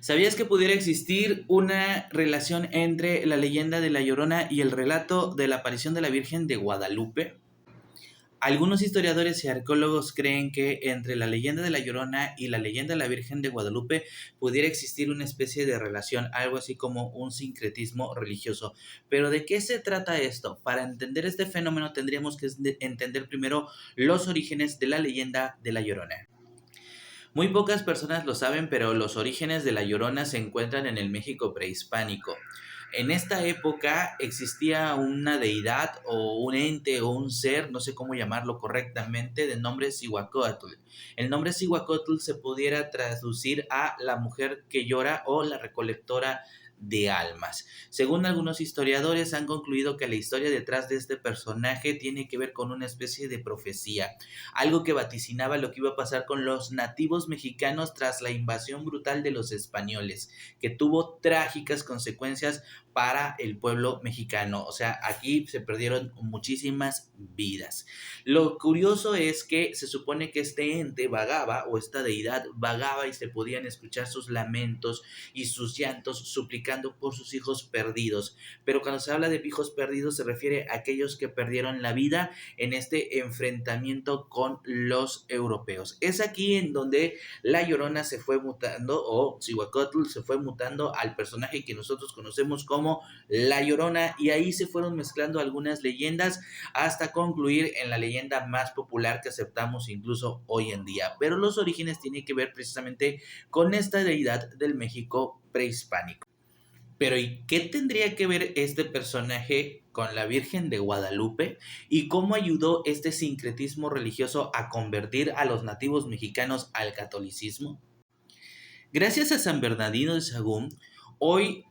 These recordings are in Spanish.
¿Sabías que pudiera existir una relación entre la leyenda de La Llorona y el relato de la aparición de la Virgen de Guadalupe? Algunos historiadores y arqueólogos creen que entre la leyenda de La Llorona y la leyenda de la Virgen de Guadalupe pudiera existir una especie de relación, algo así como un sincretismo religioso. Pero ¿de qué se trata esto? Para entender este fenómeno tendríamos que entender primero los orígenes de la leyenda de La Llorona. Muy pocas personas lo saben, pero los orígenes de La Llorona se encuentran en el México prehispánico. En esta época existía una deidad o un ente o un ser, no sé cómo llamarlo correctamente, de nombre Cihuacóatl. El nombre Cihuacóatl se pudiera traducir a la mujer que llora o la recolectora de almas. Según algunos historiadores han concluido que la historia detrás de este personaje tiene que ver con una especie de profecía, algo que vaticinaba lo que iba a pasar con los nativos mexicanos tras la invasión brutal de los españoles, que tuvo trágicas consecuencias para el pueblo mexicano. O sea, aquí se perdieron muchísimas vidas. Lo curioso es que se supone que este ente vagaba, o esta deidad vagaba, y se podían escuchar sus lamentos y sus llantos suplicando por sus hijos perdidos. Pero cuando se habla de hijos perdidos se refiere a aquellos que perdieron la vida en este enfrentamiento con los europeos. Es aquí en donde La Llorona se fue mutando, o Cihuacóatl se fue mutando al personaje que nosotros conocemos como La Llorona, y ahí se fueron mezclando algunas leyendas hasta concluir en la leyenda más popular que aceptamos incluso hoy en día. Pero los orígenes tienen que ver precisamente con esta deidad del México prehispánico. Pero ¿y qué tendría que ver este personaje con la Virgen de Guadalupe? ¿Y cómo ayudó este sincretismo religioso a convertir a los nativos mexicanos al catolicismo? Gracias a San Bernardino de Sahagún, hoy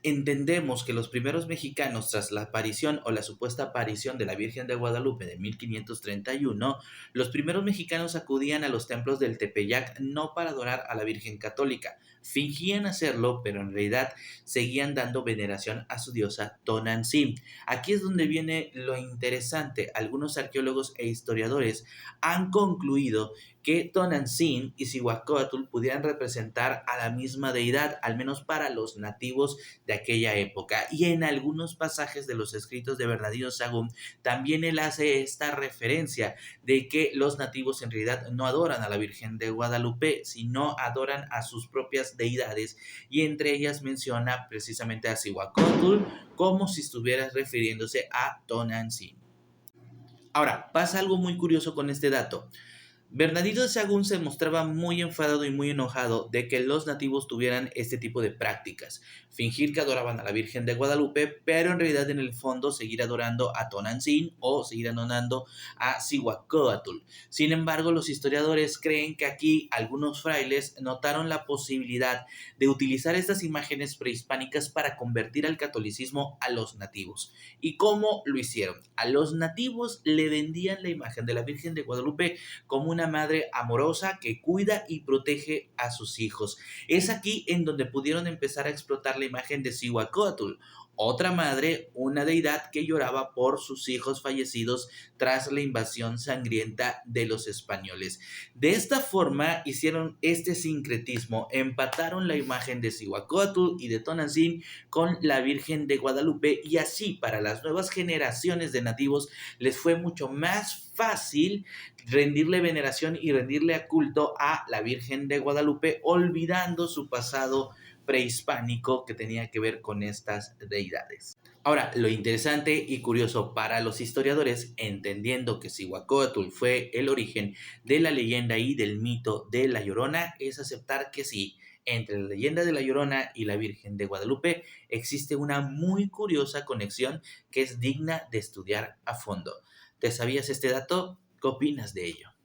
entendemos que los primeros mexicanos, tras la aparición o la supuesta aparición de la Virgen de Guadalupe de 1531, los primeros mexicanos acudían a los templos del Tepeyac no para adorar a la Virgen católica. Fingían hacerlo, pero en realidad seguían dando veneración a su diosa Tonantzin. Aquí es donde viene lo interesante. Algunos arqueólogos e historiadores han concluido que Tonantzin y Cihuacóatl pudieran representar a la misma deidad, al menos para los nativos de aquella época. Y en algunos pasajes de los escritos de Bernardino Sahagún también él hace esta referencia de que los nativos en realidad no adoran a la Virgen de Guadalupe, sino adoran a sus propias deidades, y entre ellas menciona precisamente a Cihuacóatl como si estuviera refiriéndose a Tonantzin. Ahora, pasa algo muy curioso con este dato. Bernardino de Sahagún se mostraba muy enfadado y muy enojado de que los nativos tuvieran este tipo de prácticas, fingir que adoraban a la Virgen de Guadalupe, pero en realidad en el fondo seguir adorando a Tonantzin o seguir adorando a Cihuacóatl. Sin embargo, los historiadores creen que aquí algunos frailes notaron la posibilidad de utilizar estas imágenes prehispánicas para convertir al catolicismo a los nativos. ¿Y cómo lo hicieron? A los nativos le vendían la imagen de la Virgen de Guadalupe como una madre amorosa que cuida y protege a sus hijos. Es aquí en donde pudieron empezar a explotar la imagen de Cihuacóatl, otra madre, una deidad que lloraba por sus hijos fallecidos tras la invasión sangrienta de los españoles. De esta forma hicieron este sincretismo, empataron la imagen de Cihuacóatl y de Tonantzin con la Virgen de Guadalupe, y así para las nuevas generaciones de nativos les fue mucho más fácil rendirle veneración y rendirle culto a la Virgen de Guadalupe, olvidando su pasado prehispánico que tenía que ver con estas deidades. Ahora, lo interesante y curioso para los historiadores, entendiendo que Cihuacóatl fue el origen de la leyenda y del mito de La Llorona, es aceptar que sí, entre la leyenda de La Llorona y la Virgen de Guadalupe existe una muy curiosa conexión que es digna de estudiar a fondo. ¿Te sabías este dato? ¿Qué opinas de ello?